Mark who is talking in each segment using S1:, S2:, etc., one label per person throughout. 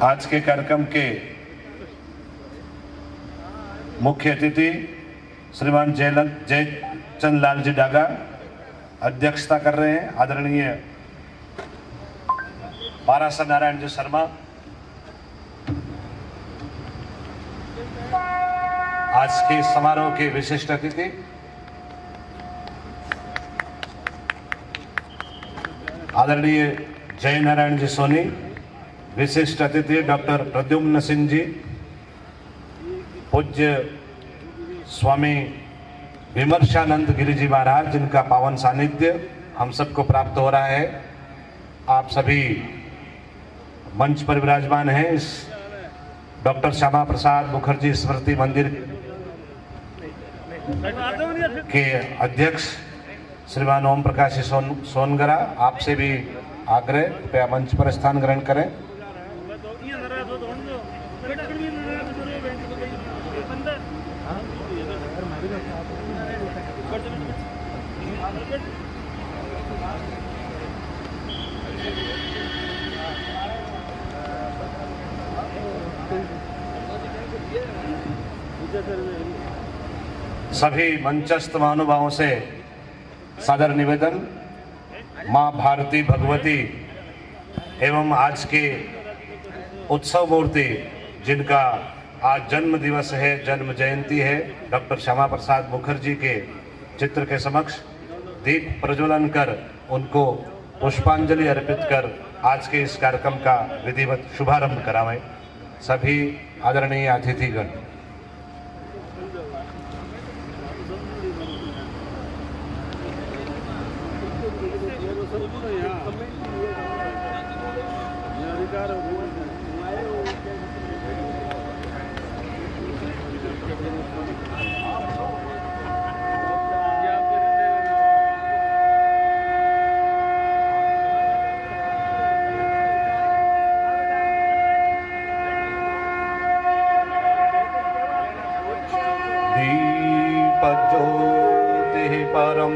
S1: आज के कार्यक्रम के मुख्य अतिथि श्रीमान जयचंद लाल जी डागा अध्यक्षता कर रहे हैं। आदरणीय पारासर नारायण जी शर्मा, आज के समारोह के विशिष्ट अतिथि आदरणीय जय नारायण जी सोनी, विशिष्ट अतिथि डॉक्टर प्रद्युम्न सिंह जी, पूज्य स्वामी विमर्शानंद गिरी जी महाराज, जिनका पावन सानिध्य हम सबको प्राप्त हो रहा है। आप सभी मंच पर विराजमान हैं। इस डॉक्टर श्यामा प्रसाद मुखर्जी स्मृति मंदिर के अध्यक्ष श्रीमान ओम प्रकाश सोनगरा, आपसे भी आग्रह, कृपया मंच पर स्थान ग्रहण करें। सभी मंचस्थ महानुभावों से सादर निवेदन, माँ भारती भगवती एवं आज के उत्सव मूर्ति जिनका आज जन्म दिवस है, जन्म जयंती है, डॉक्टर श्यामा प्रसाद मुखर्जी के चित्र के समक्ष दीप प्रज्वलन कर उनको पुष्पांजलि अर्पित कर आज के इस कार्यक्रम का विधिवत शुभारंभ करावें। सभी आदरणीय अतिथिगण, ज्योति परम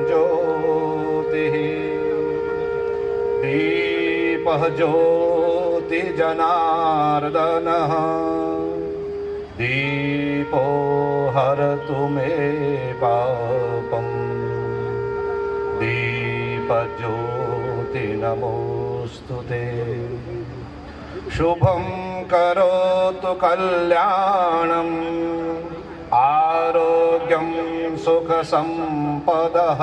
S1: ज्योति, दीप ज्योति जनार्दन, दीपो हरतु मे पापम, दीप ज्योति नमोस्तुते। शुभं करोतु कल्याणं, आरोग्यं सुख संपदः,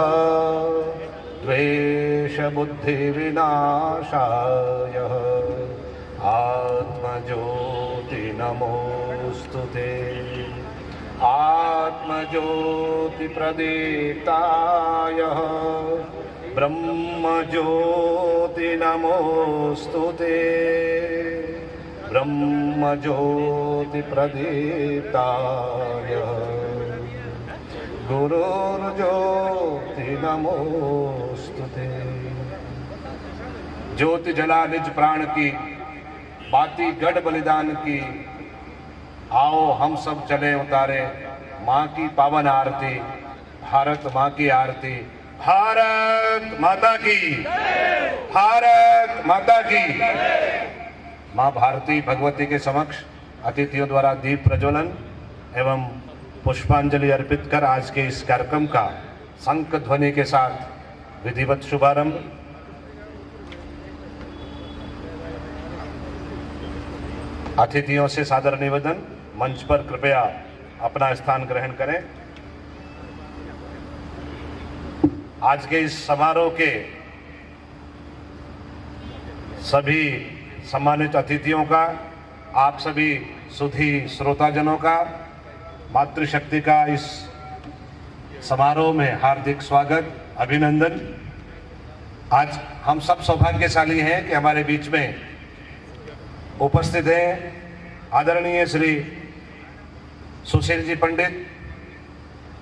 S1: द्वेष बुद्धि विनाशाय, आत्मज्योति नमोस्तुते। आत्मज्योति प्रदीप्ताय ब्रह्मज्योति नमोस्तुते। ब्रह्मज्योति प्रदीप्ताय गुरुर्ज्योति नमोस्तुते। ज्योति जला निज प्राण की, बाती गढ़ बलिदान की, आओ हम सब चले उतारे माँ की पावन आरती। भारत माँ की आरती। भारत माता की, भारत माता की। माँ भारती भगवती के समक्ष अतिथियों द्वारा दीप प्रज्वलन एवं पुष्पांजलि अर्पित कर आज के इस कार्यक्रम का शंख ध्वनि के साथ विधिवत शुभारंभ। अतिथियों से सादर निवेदन, मंच पर कृपया अपना स्थान ग्रहण करें। आज के इस समारोह के सभी सम्मानित अतिथियों का, आप सभी सुधी श्रोताजनों का, मातृशक्ति का इस समारोह में हार्दिक स्वागत, अभिनंदन। आज हम सब सौभाग्यशाली हैं कि हमारे बीच में उपस्थित हैं आदरणीय श्री सुशील जी पंडित।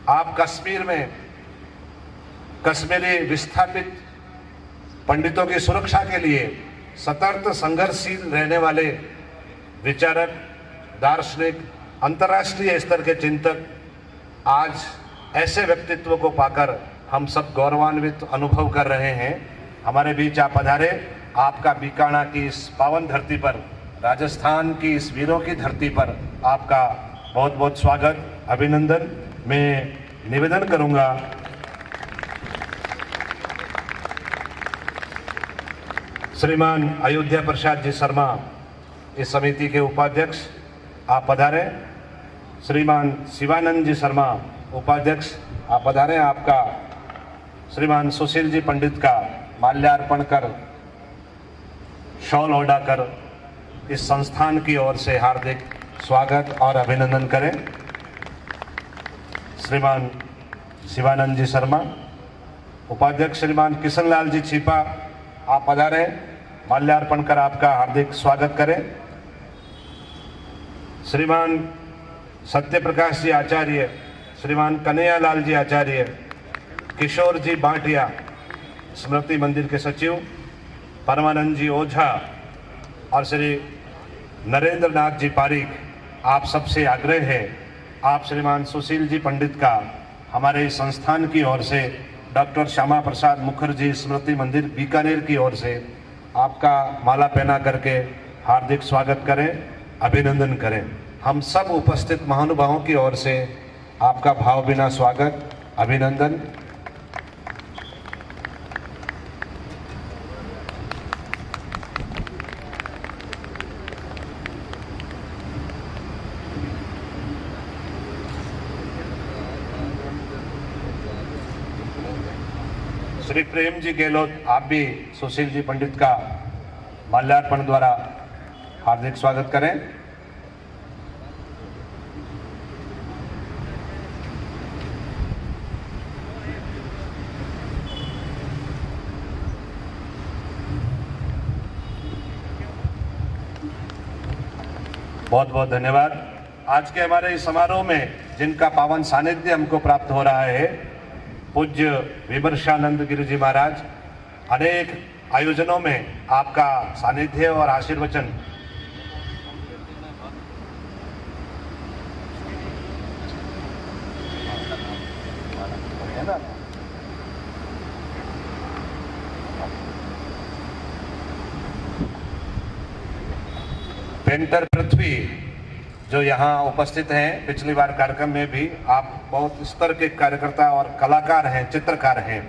S1: आप कश्मीर में कश्मीरी विस्थापित पंडितों की सुरक्षा के लिए सतत संघर्षशील रहने वाले विचारक, दार्शनिक, अंतर्राष्ट्रीय स्तर के चिंतक, आज ऐसे व्यक्तित्व को पाकर हम सब गौरवान्वित अनुभव कर रहे हैं। हमारे बीच आप पधारे। आपका बीकाणा की इस पावन धरती पर राजस्थान की इस वीरों की धरती पर आपका बहुत बहुत स्वागत, अभिनंदन। मैं निवेदन करूंगा श्रीमान अयोध्या प्रसाद जी शर्मा, इस समिति के उपाध्यक्ष, आप पधारें। श्रीमान शिवानंद जी शर्मा, उपाध्यक्ष, आप पधारें। आपका श्रीमान सुशील जी पंडित का माल्यार्पण कर शॉल ओढ़ाकर इस संस्थान की ओर से हार्दिक स्वागत और अभिनंदन करें। श्रीमान शिवानंद जी शर्मा, उपाध्यक्ष श्रीमान किशनलाल जी छिपा, आप पधारें, माल्यार्पण कर आपका हार्दिक स्वागत करें। श्रीमान सत्यप्रकाश जी आचार्य, श्रीमान कन्हैयालाल जी आचार्य, किशोर जी बांटिया, स्मृति मंदिर के सचिव, परमानंद जी ओझा और श्री नरेंद्र नाथ जी पारीक, आप सबसे आग्रह है, आप श्रीमान सुशील जी पंडित का हमारे इस संस्थान की ओर से, डॉक्टर श्यामा प्रसाद मुखर्जी स्मृति मंदिर बीकानेर की ओर से आपका माला पहना करके हार्दिक स्वागत करें, अभिनंदन करें। हम सब उपस्थित महानुभावों की ओर से आपका भावभीना स्वागत, अभिनंदन। श्री प्रेम जी गहलोत, आप भी सुशील जी पंडित का माल्यार्पण द्वारा हार्दिक स्वागत करें। बहुत बहुत धन्यवाद। आज के हमारे इस समारोह में जिनका पावन सानिध्य हमको प्राप्त हो रहा है, पूज्य विमर्शानंद गिरि जी महाराज, अनेक आयोजनों में आपका सानिध्य और आशीर्वचन पेंटर पृथ्वी जो यहाँ उपस्थित हैं, पिछली बार कार्यक्रम में भी आप बहुत स्तर के कार्यकर्ता और कलाकार हैं, चित्रकार हैं।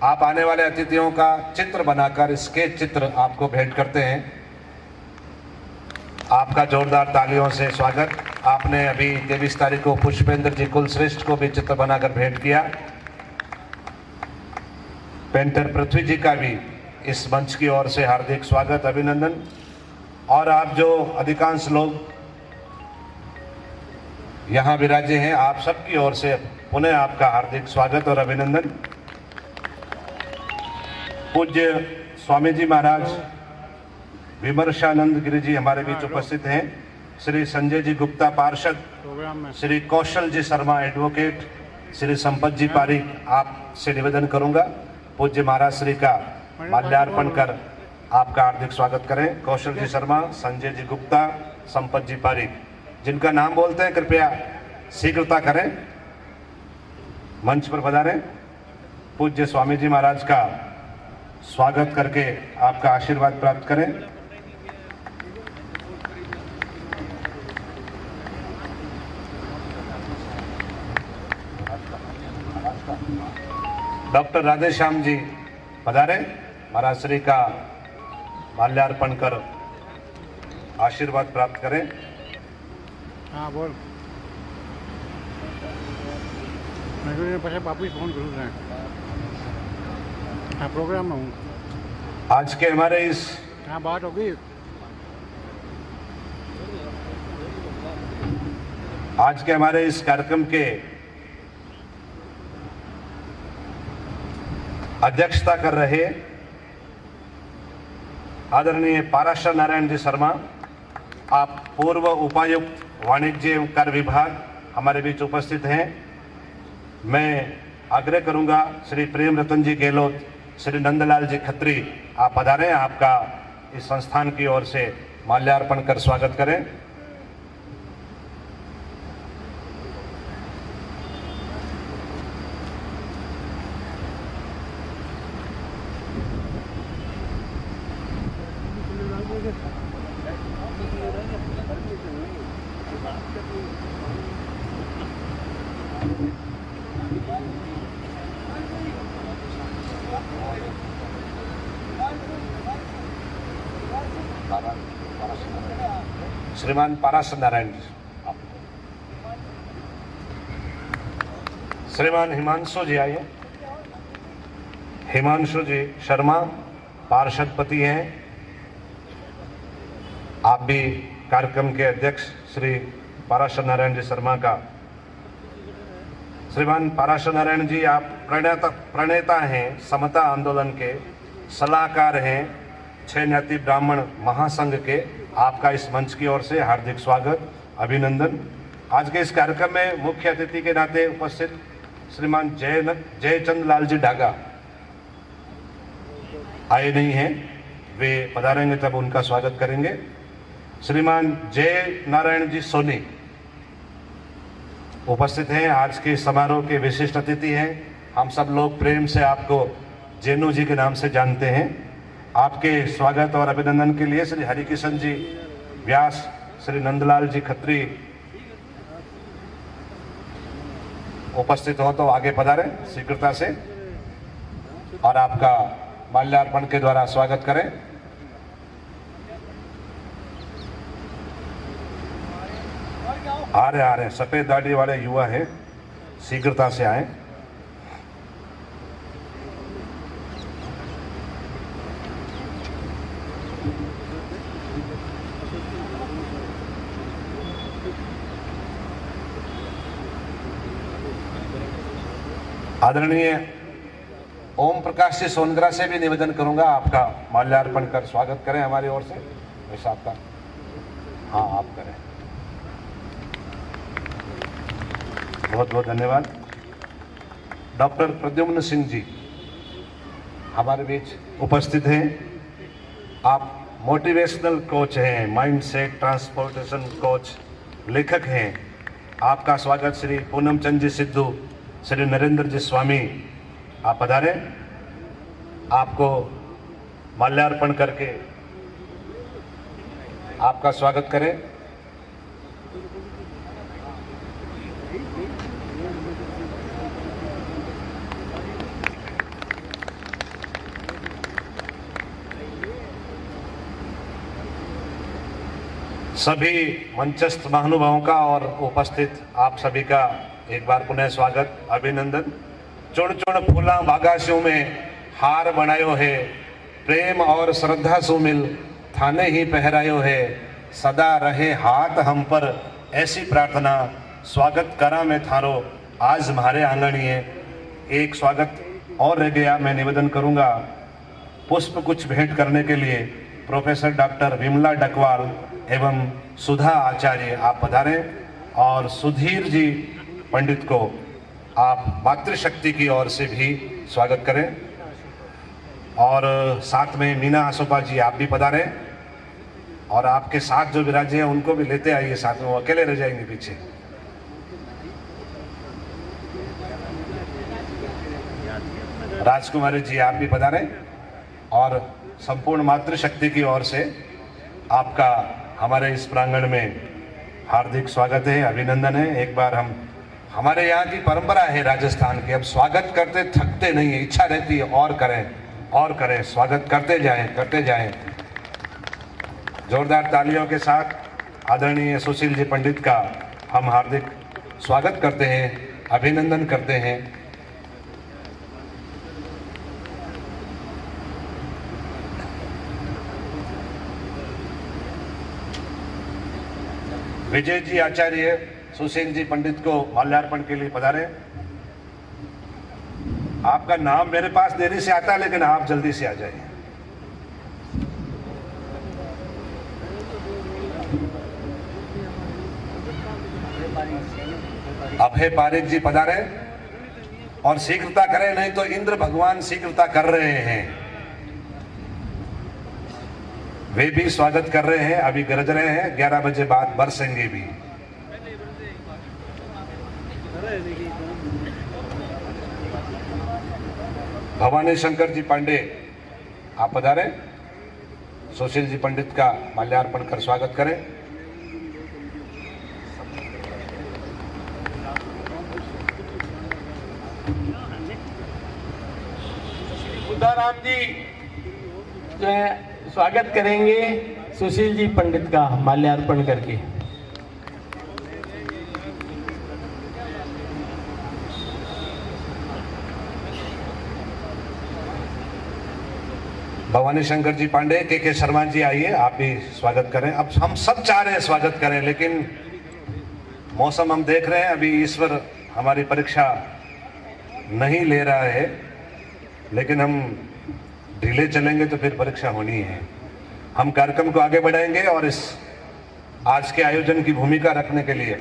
S1: आप आने वाले अतिथियों का चित्र बनाकर स्केच चित्र आपको भेंट करते हैं। आपका जोरदार तालियों से स्वागत। आपने अभी 23 तारीख को पुष्पेंद्र जी कुलश्रेष्ठ को भी चित्र बनाकर भेंट किया। पेंटर पृथ्वी जी का भी इस मंच की ओर से हार्दिक स्वागत, अभिनंदन। और आप जो अधिकांश लोग यहाँ विराजे हैं, आप सबकी ओर से पुनः आपका हार्दिक स्वागत और अभिनंदन। पूज्य स्वामी जी महाराज विमर्शानंद गिरि जी हमारे बीच उपस्थित हैं। श्री संजय जी गुप्ता पार्षद, श्री कौशल जी शर्मा एडवोकेट, श्री संपत जी पारीक, आपसे निवेदन करूंगा पूज्य महाराज श्री का माल्यार्पण कर आपका हार्दिक स्वागत करें। कौशल जी शर्मा, संजय जी गुप्ता, संपत जी पारीक, जिनका नाम बोलते हैं कृपया शीघ्रता करें, मंच पर पधारें। पूज्य स्वामी जी महाराज का स्वागत करके आपका आशीर्वाद प्राप्त करें। डॉक्टर राधेश्याम जी पधारें, महाराज श्री का माल्यार्पण कर आशीर्वाद प्राप्त करें।
S2: हाँ बोल, मैं तो बापू फोन करूँ ना, हाँ प्रोग्राम में हूँ।
S1: आज के हमारे इस
S2: हाँ बात होगी।
S1: आज के हमारे इस कार्यक्रम के अध्यक्षता कर रहे आदरणीय पाराशर नारायण जी शर्मा, आप पूर्व उपायुक्त वाणिज्य एवं कर विभाग, हमारे बीच उपस्थित हैं। मैं आग्रह करूंगा श्री प्रेम रतन जी गहलोत, श्री नंदलाल जी खत्री, आप पधारें, आपका इस संस्थान की ओर से माल्यार्पण कर स्वागत करें। श्रीमान पारास नारायण जी, श्रीमान हिमांशु जी आइए। हिमांशु जी शर्मा पार्षदपति हैं। आप भी कार्यक्रम के अध्यक्ष श्री पारास नारायण जी शर्मा का। श्रीमान पारास नारायण जी आप प्रणेता हैं, समता आंदोलन के सलाहकार हैं, 6 ज्ञाति ब्राह्मण महासंघ के। आपका इस मंच की ओर से हार्दिक स्वागत, अभिनंदन। आज के इस कार्यक्रम में मुख्य अतिथि के नाते उपस्थित श्रीमान जयचंद लाल जी डागा आए नहीं हैं, वे पधारेंगे तब उनका स्वागत करेंगे। श्रीमान जय नारायण जी सोनी उपस्थित हैं, आज के समारोह के विशिष्ट अतिथि हैं। हम सब लोग प्रेम से आपको जेनू जी के नाम से जानते हैं। आपके स्वागत और अभिनंदन के लिए श्री हरिकिशन जी व्यास, श्री नंदलाल जी खत्री उपस्थित हो तो आगे पधारें शीघ्रता से और आपका माल्यार्पण के द्वारा स्वागत करें। आ रहे सफेद दाढ़ी वाले युवा हैं, शीघ्रता से आए। आदरणीय ओम प्रकाश जी सोनग्रा से भी निवेदन करूंगा आपका माल्यार्पण कर स्वागत करें हमारी ओर से। वैसा आपका, हाँ आप करें। बहुत बहुत धन्यवाद। डॉक्टर प्रद्युम्न सिंह जी हमारे बीच उपस्थित हैं। आप मोटिवेशनल कोच हैं, माइंड सेट ट्रांसपोर्टेशन कोच, लेखक हैं। आपका स्वागत श्री पूनम चंद जी सिद्धू, श्री नरेंद्र जी स्वामी, आप पधारें। आपको माल्यार्पण करके आपका स्वागत करें। सभी मंचस्थ महानुभावों का और उपस्थित आप सभी का एक बार पुनः स्वागत, अभिनंदन। चुण चुण फूला बागास्यों में हार बनायो है, प्रेम और श्रद्धा सुमिल थाने ही पहरायो है, सदा रहे हाथ हम पर ऐसी प्रार्थना, स्वागत करा मैं थारो आज हमारे आंगणीय। एक स्वागत और रह गया, मैं निवेदन करूंगा पुष्प कुछ भेंट करने के लिए प्रोफेसर डॉक्टर विमला डकवाल एवं सुधा आचार्य, आप पधारें। और सुधीर जी पंडित को आप मातृशक्ति की ओर से भी स्वागत करें। और साथ में मीना आसोपा जी, आप भी पधारें। और आपके साथ जो विराजे हैं उनको भी लेते आइए साथ में, वो अकेले रह जाएंगे पीछे। राजकुमारी जी, आप भी पधारें। और संपूर्ण मातृशक्ति की ओर से आपका हमारे इस प्रांगण में हार्दिक स्वागत है, अभिनंदन है। एक बार हमारे यहाँ की परंपरा है राजस्थान की, अब स्वागत करते थकते नहीं है, इच्छा रहती है और करें, स्वागत करते जाएं। जोरदार तालियों के साथ आदरणीय सुशील जी पंडित का हम हार्दिक स्वागत करते हैं, अभिनंदन करते हैं। विजय जी आचार्य सुशील जी पंडित को माल्यार्पण के लिए पधारे। आपका नाम मेरे पास देरी से आता है, लेकिन आप जल्दी से आ जाइए। अभय पारिक जी पधारे और शीघ्रता करें, नहीं तो इंद्र भगवान शीघ्रता कर रहे हैं, वे भी स्वागत कर रहे हैं, अभी गरज रहे हैं, 11 बजे बाद बरसेंगे भी। भवानी शंकर जी पांडे, आप पधारें। सुशील जी पंडित का माल्यार्पण कर स्वागत करें।
S3: बुद्धाराम जी जो है स्वागत करेंगे सुशील जी पंडित का माल्यार्पण करके।
S1: भवानी शंकर जी पांडे, के शर्मा जी आइए, आप भी स्वागत करें। अब हम सब चाह रहे हैं स्वागत करें, लेकिन मौसम हम देख रहे हैं, अभी ईश्वर हमारी परीक्षा नहीं ले रहा है, लेकिन हम ढीले चलेंगे तो फिर परीक्षा होनी है। हम कार्यक्रम को आगे बढ़ाएंगे और इस आज के आयोजन की भूमिका रखने के लिए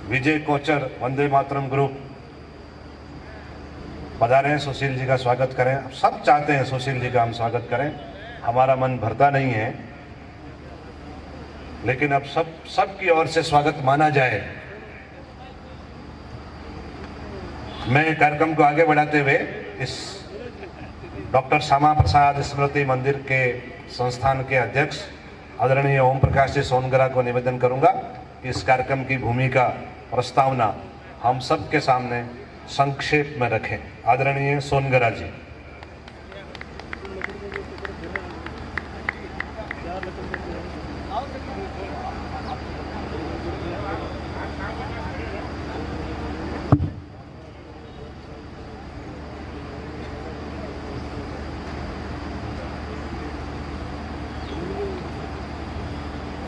S1: विजय कोचर वंदे मातरम ग्रुप पधारे हैं। सुशील जी का स्वागत करें। सब चाहते हैं सुशील जी का हम स्वागत करें, हमारा मन भरता नहीं है, लेकिन अब सबकी ओर से स्वागत माना जाए। मैं कार्यक्रम को आगे बढ़ाते हुए इस डॉक्टर श्यामा प्रसाद स्मृति मंदिर के संस्थान के अध्यक्ष आदरणीय ओम प्रकाश जी सोनगरा को निवेदन करूंगा कि इस कार्यक्रम की भूमिका प्रस्तावना हम सब के सामने संक्षेप में रखें। आदरणीय सोनगरा जी।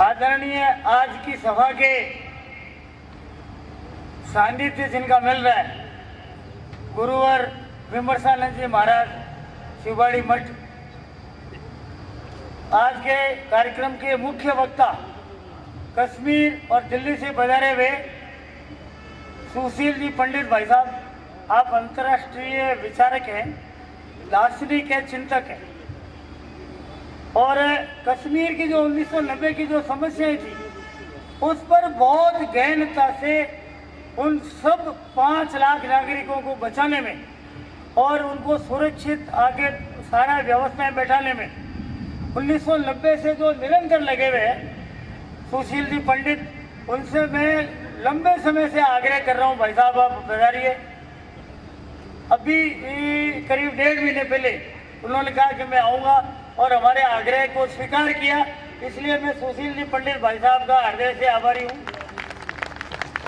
S4: आदरणीय आज की सभा के सानिध्य जिनका मिल रहा है, गुरुवर विमर्शानंद जी महाराज शिववाड़ी मठ, आज के कार्यक्रम के मुख्य वक्ता कश्मीर और दिल्ली से पधारे हुए सुशील जी पंडित भाई साहब, आप अंतर्राष्ट्रीय विचारक हैं, दार्शनिक है, चिंतक है, और कश्मीर की जो 1990 की जो समस्याएं थी उस पर बहुत गहनता से उन सब 5 लाख नागरिकों को बचाने में और उनको सुरक्षित आगे सारा व्यवस्थाएं बैठाने में 1990 से जो निरंतर लगे हुए हैं सुशील जी पंडित, उनसे मैं लंबे समय से आग्रह कर रहा हूं, भाई साहब आप पधारिए। अभी करीब 1.5 महीने पहले उन्होंने कहा कि मैं आऊँगा और हमारे आग्रह को स्वीकार किया, इसलिए मैं सुशील जी पंडित भाई साहब का हृदय से आभारी हूँ।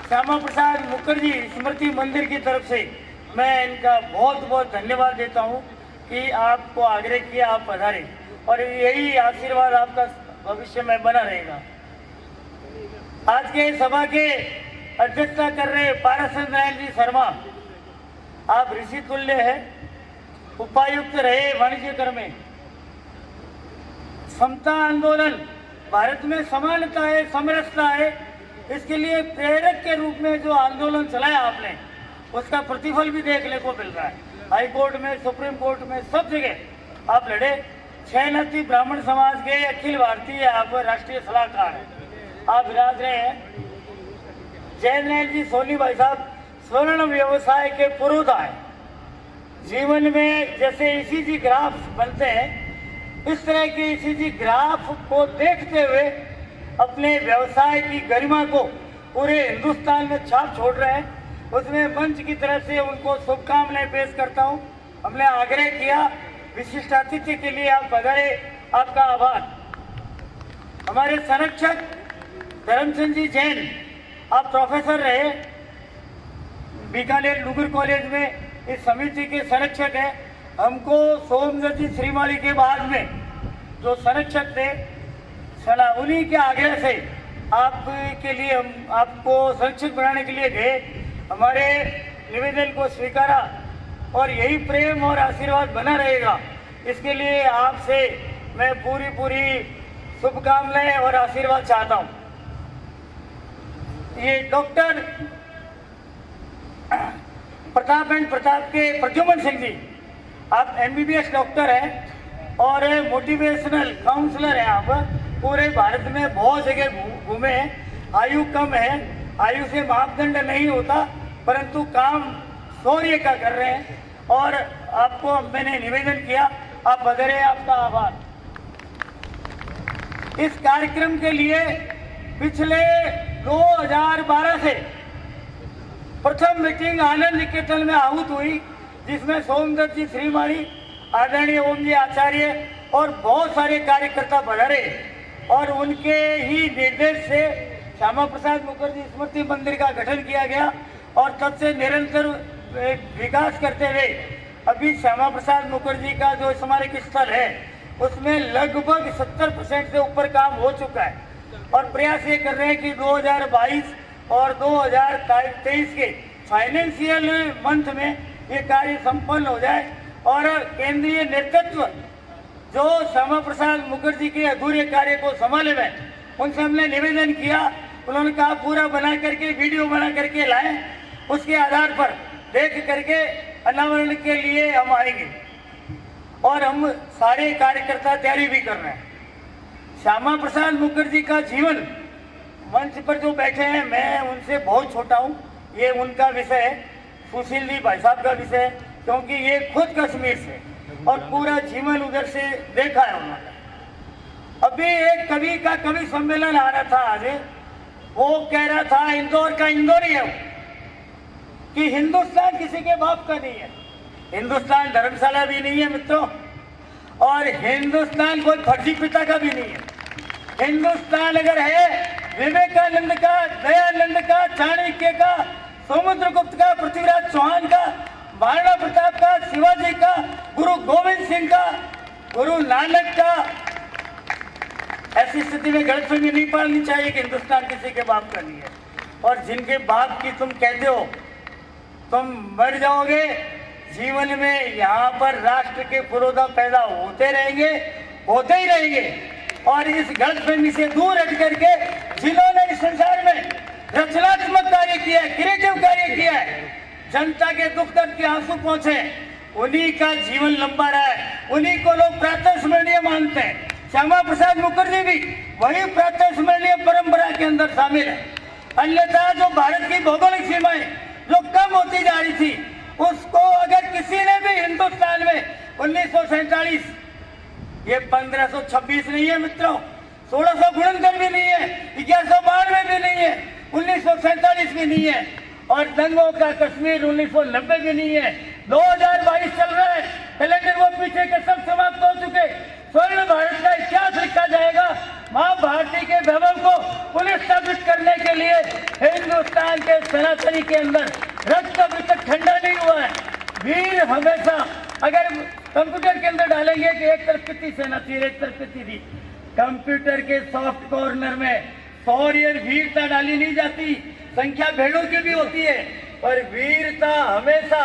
S4: श्यामा प्रसाद मुखर्जी स्मृति मंदिर की तरफ से मैं इनका बहुत बहुत धन्यवाद देता हूँ कि आपको आग्रह किया, आप पधारे, और यही आशीर्वाद आपका भविष्य में बना रहेगा। आज के सभा के अध्यक्षता कर रहे पाराशर नारायण जी शर्मा, आप ऋषि तुल्य है, उपायुक्त रहे वाणिज्य कर में। समता आंदोलन, भारत में समानता है, समरसता है, इसके लिए प्रेरक के रूप में जो आंदोलन चलाया आपने, उसका प्रतिफल भी देखने को मिल रहा है। हाई कोर्ट में, सुप्रीम कोर्ट में, सब जगह आप लड़े। 6 नदी ब्राह्मण समाज के अखिल भारतीय आप राष्ट्रीय सलाहकार हैं, आप विराज रहे हैं। जयनारायण जी सोनी भाई साहब स्वर्ण व्यवसाय के पुरोधा है। जीवन में जैसे ईसीजी ग्राफ बनते हैं, इस तरह के ईसीजी ग्राफ को देखते हुए अपने व्यवसाय की गरिमा को पूरे हिंदुस्तान में छाप छोड़ रहे हैं। उसमें मंच की तरफ से उनको शुभकामनाएं पेश करता हूं। हमने आग्रह किया, विशिष्ट अतिथि के लिए आप पधारे, आपका आभार। हमारे संरक्षक धर्मचंद जी जैन, आप प्रोफेसर रहे बीकानेर लुगर कॉलेज में, इस समिति के संरक्षक हैं। हमको सोमदत्त जी श्रीमाली के बाद में जो संरक्षक थे, उन्हीं के आग्रह से आपके लिए हम आपको संरक्षक बनाने के लिए गए, हमारे निवेदन को स्वीकारा, और यही प्रेम और आशीर्वाद बना रहेगा। इसके लिए आपसे मैं पूरी शुभकामनाएं और आशीर्वाद चाहता हूं। ये डॉक्टर प्रताप के प्रद्युमन सिंह जी, आप MBBS डॉक्टर हैं और मोटिवेशनल काउंसलर हैं। आप पूरे भारत में बहुत जगह घूमे हैं। आयु कम है, आयु से मापदंड नहीं होता, परंतु काम शौर्य का कर रहे हैं, और आपको मैंने निवेदन किया, आप पधारे, आपका आभार। इस कार्यक्रम के लिए पिछले 2012 से प्रथम मीटिंग आनंद निकेतन में आहूत हुई, जिसमें सोमदत्त जी श्रीमाणी, आदरणीय ओम जी आचार्य और बहुत सारे कार्यकर्ता पधारे और उनके ही निर्देश से श्यामा प्रसाद मुखर्जी स्मृति मंदिर का गठन किया गया और तब से निरंतर विकास करते हुए अभी श्यामा प्रसाद मुखर्जी का जो स्मारक स्थल है उसमें लगभग 70% से ऊपर काम हो चुका है और प्रयास ये कर रहे हैं कि 2022 और 2023 के फाइनेंशियल मंथ में ये कार्य संपन्न हो जाए और केंद्रीय नेतृत्व जो श्यामा प्रसाद मुखर्जी के अधूरे कार्य को संभाले में उनसे हमने निवेदन किया, उन्होंने कहा पूरा बना करके वीडियो बना करके लाएं, उसके आधार पर देख करके अनावरण के लिए हम आएंगे और हम सारे कार्यकर्ता तैयारी भी कर रहे हैं। श्यामा प्रसाद मुखर्जी का जीवन मंच पर जो बैठे हैं मैं उनसे बहुत छोटा हूँ, ये उनका विषय है, सुशील जी भाई साहब का विषय है, क्योंकि ये खुद कश्मीर से और पूरा जीवन उधर से देखा है उन्होंने। अभी एक कवि का कवि सम्मेलन आ रहा था आज, वो कह रहा था इंदौर का इंदौर ही है कि हिंदुस्तान किसी के बाप का नहीं है, हिंदुस्तान धर्मशाला भी नहीं है मित्रों, और हिंदुस्तान कोई फर्जी पिता का भी नहीं है। हिंदुस्तान अगर है विवेकानंद का, दयानंद का, चाणक्य का, समुद्रगुप्त का, पृथ्वीराज चौहान का, महाराणा प्रताप का, शिवाजी का, गुरु गोविंद सिंह का, गुरु नानक का। ऐसी स्थिति में गलतफहमी नहीं पालनी चाहिए कि हिंदुस्तान किसी के बाप का नहीं है। और जिनके बाप की तुम कहते हो तुम मर जाओगे, जीवन में यहाँ पर राष्ट्र के पुरोधा पैदा होते रहेंगे, होते ही रहेंगे। और इस गलतफहमी से दूर हट करके जिन्होंने इस संसार में रचनात्मक कार्य किया है, क्रिएटिव कार्य किया है, जनता के दुख दर्द के आंसू पहुंचे, उन्हीं का जीवन लंबा रहा है, उन्हीं को लोग प्रातः स्मरणीय मानते हैं। श्यामा प्रसाद मुखर्जी भी वही प्रातः स्मरणीय परंपरा के अंदर शामिल है। अन्यथा जो भारत की भौगोलिक सीमाएं जो कम होती जा रही थी, उसको अगर किसी ने भी हिंदुस्तान में 1947, ये 1526 नहीं है मित्रों, 1669 भी नहीं है, 1192 भी नहीं है, 1947 भी नहीं है, और दंगों का कश्मीर 1990 भी नहीं है। 2022 चल रहा है, कैलेंडर वो पीछे के सब समाप्त हो चुके। स्वर्ण भारत का इतिहास लिखा जाएगा। माँ भारती के वैभव को पुनर्स्थापित करने के लिए हिंदुस्तान के सनातनी के अंदर रक्त अभी तक ठंडा नहीं हुआ है। वीर हमेशा, अगर कंप्यूटर के अंदर डालेंगे कि एक तरफ कितनी सेना थी, एक तरफ कितनी थी, कंप्यूटर के सॉफ्ट कॉर्नर में शौर्य वीरता डाली नहीं जाती, संख्या भेड़ों की भी होती है, पर वीरता हमेशा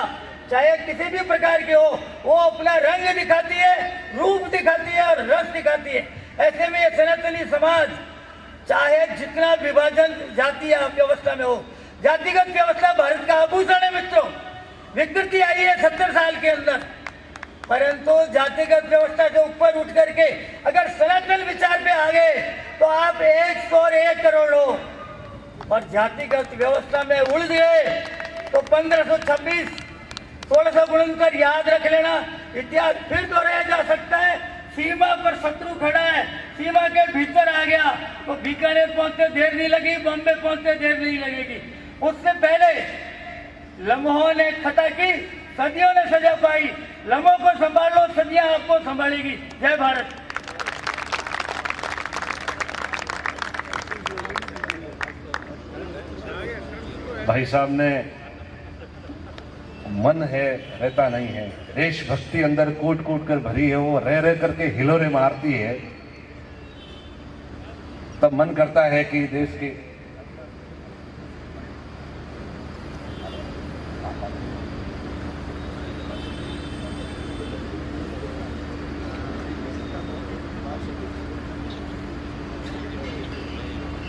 S4: चाहे किसी भी प्रकार के हो, वो अपना रंग दिखाती है, रूप दिखाती है और रस दिखाती है। ऐसे में ये सनातनी समाज चाहे जितना विभाजन जातीय व्यवस्था में हो, जातिगत व्यवस्था भारत का आभूषण है मित्रों, विकृति आई है 70 साल के अंदर, परंतु जातिगत व्यवस्था से ऊपर उठ करके अगर सनातन विचार पे आ गए तो आप 101 करोड़ हो, और जातिगत व्यवस्था में उलझ गए तो 1526 1669 याद रख लेना। इतिहास फिर दोहराया जा सकता है। सीमा पर शत्रु खड़ा है, सीमा के भीतर आ गया तो बीकानेर पहुंचते देर नहीं लगी, बॉम्बे पहुंचते देर नहीं लगेगी। उससे पहले लम्हों ने खता की, सदियों ने सजा पाई, लम्हों को संभालो, सदियां आपको संभालेगी। जय भारत।
S1: भाई साहब ने मन है रहता नहीं है, देशभक्ति अंदर कूट कूट कर भरी है, वो रह रह करके हिलोरे मारती है, तब मन करता है कि देश की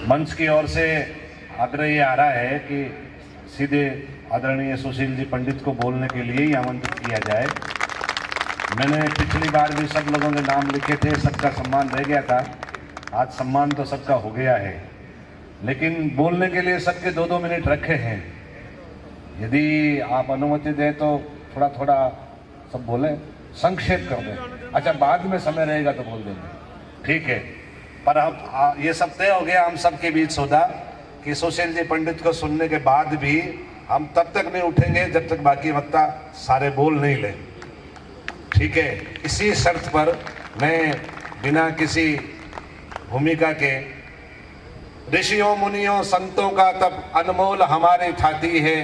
S1: मंच की ओर से आग्रह ये आ रहा है कि सीधे आदरणीय सुशील जी पंडित को बोलने के लिए ही आमंत्रित किया जाए। मैंने पिछली बार भी सब लोगों के नाम लिखे थे, सबका सम्मान रह गया था, आज सम्मान तो सबका हो गया है, लेकिन बोलने के लिए सबके 2-2 मिनट रखे हैं। यदि आप अनुमति दें तो थोड़ा थोड़ा सब बोले, संक्षेप कर दें। अच्छा, बाद में समय रहेगा तो बोल देंगे, ठीक है। पर अब ये सब तय हो गया हम सबके बीच सौदा कि सुशील जी पंडित को सुनने के बाद भी हम तब तक नहीं उठेंगे जब तक बाकी वक्ता सारे बोल नहीं ले। ठीक है, इसी शर्त पर मैं बिना किसी भूमिका के, ऋषियों मुनियों संतों का तब अनमोल हमारी छाती है,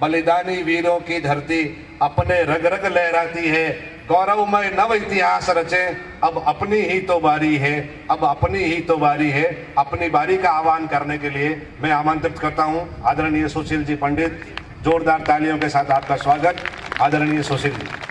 S1: बलिदानी वीरों की धरती अपने रग रग लहराती है, गौरवमय नव इतिहास रचे, अब अपनी ही तो बारी है, अब अपनी ही तो बारी है। अपनी बारी का आह्वान करने के लिए मैं आमंत्रित करता हूं आदरणीय सुशील जी पंडित। जोरदार तालियों के साथ आपका स्वागत आदरणीय सुशील जी।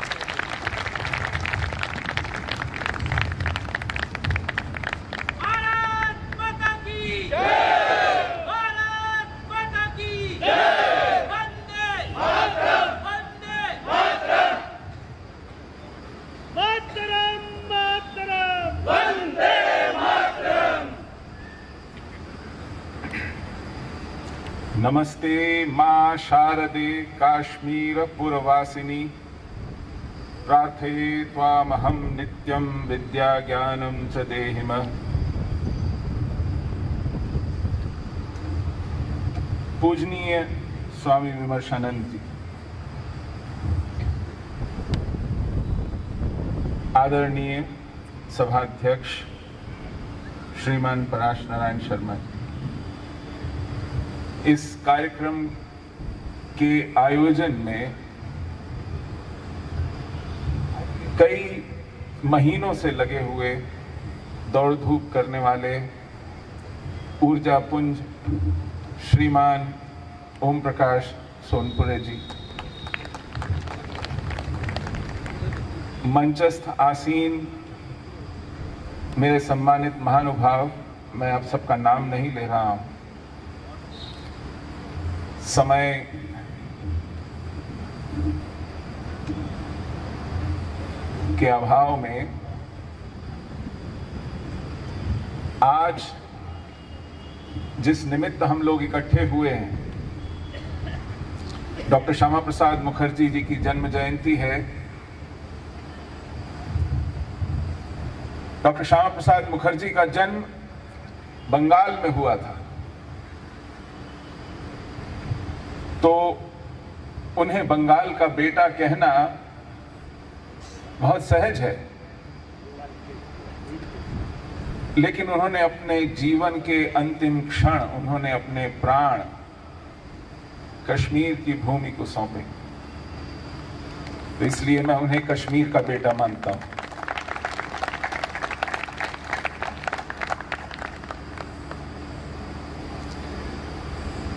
S5: नमस्ते माँ शारदे काश्मीर पुरवासिनी, प्रार्थये त्वामहं नित्यं विद्याज्ञानं च देहिम। पूजनीय स्वामी विमर्शानंद जी, आदरणीय सभाध्यक्ष श्रीमान पराश नारायण शर्मा, इस कार्यक्रम के आयोजन में कई महीनों से लगे हुए दौड़ धूप करने वाले ऊर्जा पुंज श्रीमान ओम प्रकाश सोनपुरे जी, मंचस्थ आसीन मेरे सम्मानित महानुभाव, मैं अब सबका नाम नहीं ले रहा हूं, समय के अभाव में आज जिस निमित्त हम लोग इकट्ठे हुए हैं, डॉक्टर श्यामा प्रसाद मुखर्जी जी की जन्म जयंती है। डॉक्टर श्यामा प्रसाद मुखर्जी का जन्म बंगाल में हुआ था, तो उन्हें बंगाल का बेटा कहना बहुत सहज है, लेकिन उन्होंने अपने जीवन के अंतिम क्षण, उन्होंने अपने प्राण कश्मीर की भूमि को सौंपे, तो इसलिए मैं उन्हें कश्मीर का बेटा मानता हूं।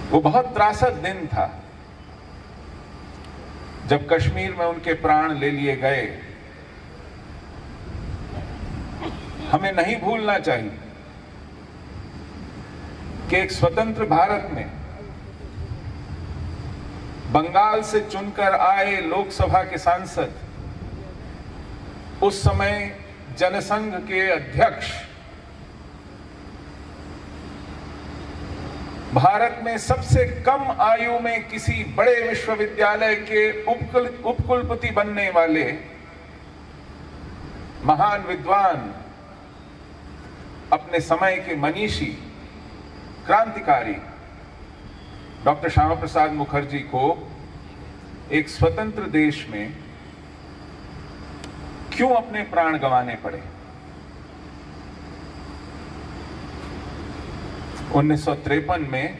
S5: वो बहुत त्रासद दिन था जब कश्मीर में उनके प्राण ले लिए गए। हमें नहीं भूलना चाहिए कि एक स्वतंत्र भारत में बंगाल से चुनकर आए लोकसभा के सांसद, उस समय जनसंघ के अध्यक्ष, भारत में सबसे कम आयु में किसी बड़े विश्वविद्यालय के उपकुलपति बनने वाले महान विद्वान, अपने समय के मनीषी, क्रांतिकारी डॉक्टर श्यामा प्रसाद मुखर्जी को एक स्वतंत्र देश में क्यों अपने प्राण गंवाने पड़े। 1953 में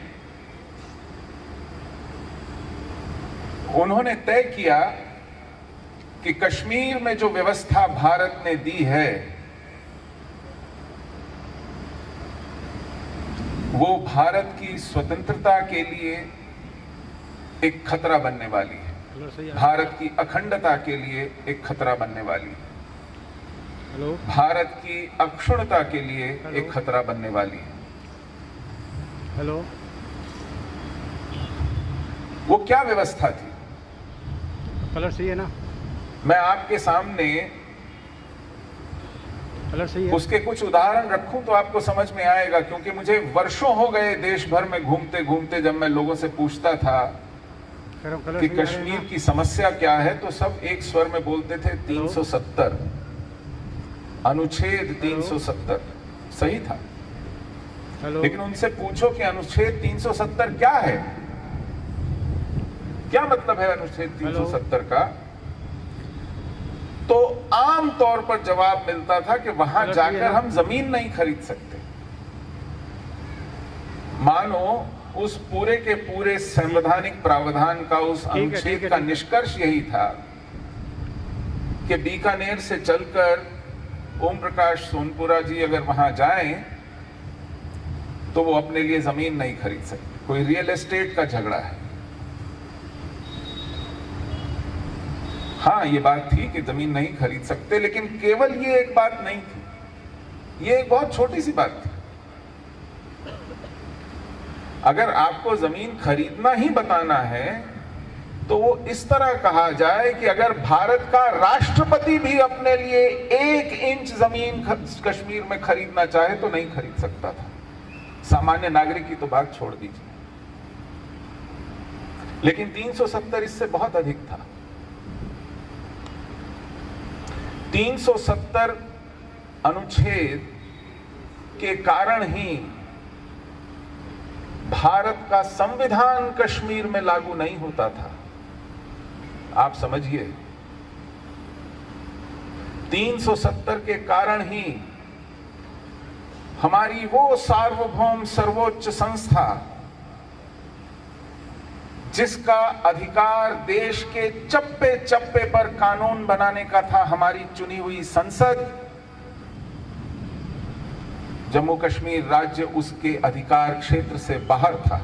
S5: उन्होंने तय किया कि कश्मीर में जो व्यवस्था भारत ने दी है वो भारत की स्वतंत्रता के लिए एक खतरा बनने वाली है, भारत की अखंडता के लिए एक खतरा बनने वाली है, भारत की अक्षुण्णता के लिए एक खतरा बनने वाली है।
S2: हेलो,
S5: वो क्या व्यवस्था थी?
S2: कलर सही है ना?
S5: मैं आपके सामने
S2: कलर सही है।
S5: उसके कुछ उदाहरण रखूं तो आपको समझ में आएगा, क्योंकि मुझे वर्षों हो गए देश भर में घूमते घूमते, जब मैं लोगों से पूछता था कि कश्मीर की समस्या क्या है, तो सब एक स्वर में बोलते थे 370, अनुच्छेद 370 सही था। लेकिन उनसे पूछो कि अनुच्छेद 370 क्या है, क्या मतलब है अनुच्छेद 370 का? तो आम तौर पर जवाब मिलता था कि वहां जाकर हम जमीन नहीं खरीद सकते। मानो उस पूरे के पूरे संवैधानिक प्रावधान का उस अनुच्छेद का निष्कर्ष यही था कि बीकानेर से चलकर ओम प्रकाश सोनपुरा जी अगर वहां जाएं तो वो अपने लिए जमीन नहीं खरीद सकते। कोई रियल एस्टेट का झगड़ा है। हाँ, ये बात थी कि जमीन नहीं खरीद सकते, लेकिन केवल ये एक बात नहीं थी, ये एक बहुत छोटी सी बात थी। अगर आपको जमीन खरीदना ही बताना है तो वो इस तरह कहा जाए कि अगर भारत का राष्ट्रपति भी अपने लिए 1 इंच जमीन कश्मीर में खरीदना चाहे तो नहीं खरीद सकता था। सामान्य नागरिक की तो बात छोड़ दीजिए, लेकिन 370 इससे बहुत अधिक था। 370 अनुच्छेद के कारण ही भारत का संविधान कश्मीर में लागू नहीं होता था। आप समझिए, 370 के कारण ही हमारी वो सार्वभौम सर्वोच्च संस्था जिसका अधिकार देश के चप्पे चप्पे पर कानून बनाने का था, हमारी चुनी हुई संसद, जम्मू कश्मीर राज्य उसके अधिकार क्षेत्र से बाहर था।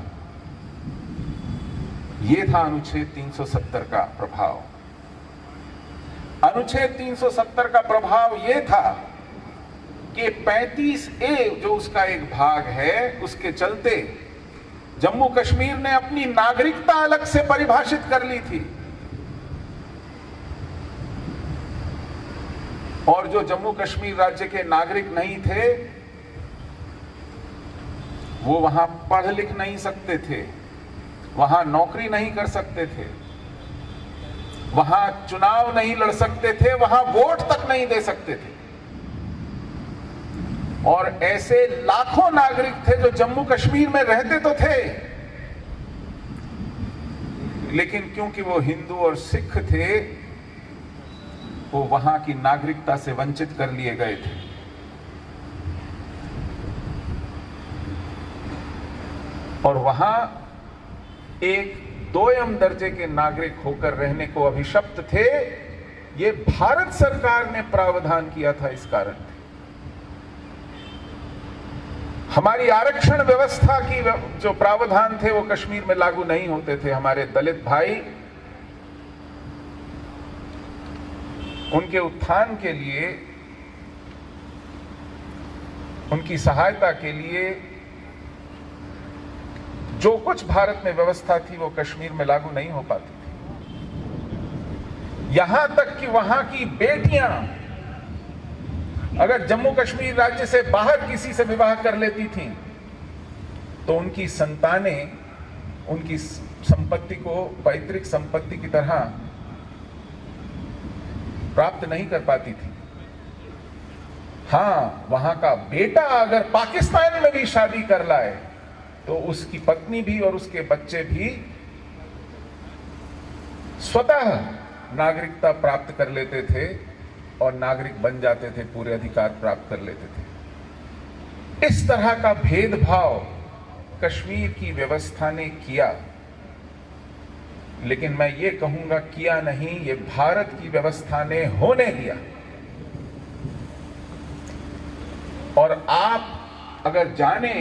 S5: यह था अनुच्छेद 370 का प्रभाव। अनुच्छेद 370 का प्रभाव यह था कि 35A जो उसका एक भाग है, उसके चलते जम्मू कश्मीर ने अपनी नागरिकता अलग से परिभाषित कर ली थी, और जो जम्मू कश्मीर राज्य के नागरिक नहीं थे वो वहां पढ़ लिख नहीं सकते थे, वहां नौकरी नहीं कर सकते थे, वहां चुनाव नहीं लड़ सकते थे, वहां वोट तक नहीं दे सकते थे। और ऐसे लाखों नागरिक थे जो जम्मू कश्मीर में रहते तो थे, लेकिन क्योंकि वो हिंदू और सिख थे, वो वहां की नागरिकता से वंचित कर लिए गए थे। और वहां एक दोयम दर्जे के नागरिक होकर रहने को अभिशप्त थे। ये भारत सरकार ने प्रावधान किया था। इस कारण हमारी आरक्षण व्यवस्था की जो प्रावधान थे वो कश्मीर में लागू नहीं होते थे। हमारे दलित भाई, उनके उत्थान के लिए, उनकी सहायता के लिए जो कुछ भारत में व्यवस्था थी वो कश्मीर में लागू नहीं हो पाती थी। यहां तक कि वहां की बेटियां अगर जम्मू कश्मीर राज्य से बाहर किसी से विवाह कर लेती थीं तो उनकी संतानें उनकी संपत्ति को पैतृक संपत्ति की तरह प्राप्त नहीं कर पाती थी। हां, वहां का बेटा अगर पाकिस्तान में भी शादी कर लाए तो उसकी पत्नी भी और उसके बच्चे भी स्वतः नागरिकता प्राप्त कर लेते थे और नागरिक बन जाते थे, पूरे अधिकार प्राप्त कर लेते थे। इस तरह का भेदभाव कश्मीर की व्यवस्था ने किया, लेकिन मैं ये कहूंगा किया नहीं, ये भारत की व्यवस्था ने होने दिया। और आप अगर जाने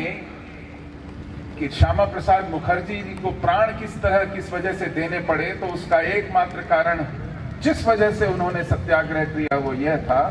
S5: कि श्यामा प्रसाद मुखर्जी जी को प्राण किस वजह से देने पड़े, तो उसका एकमात्र कारण जिस वजह से उन्होंने सत्याग्रह किया वो यह था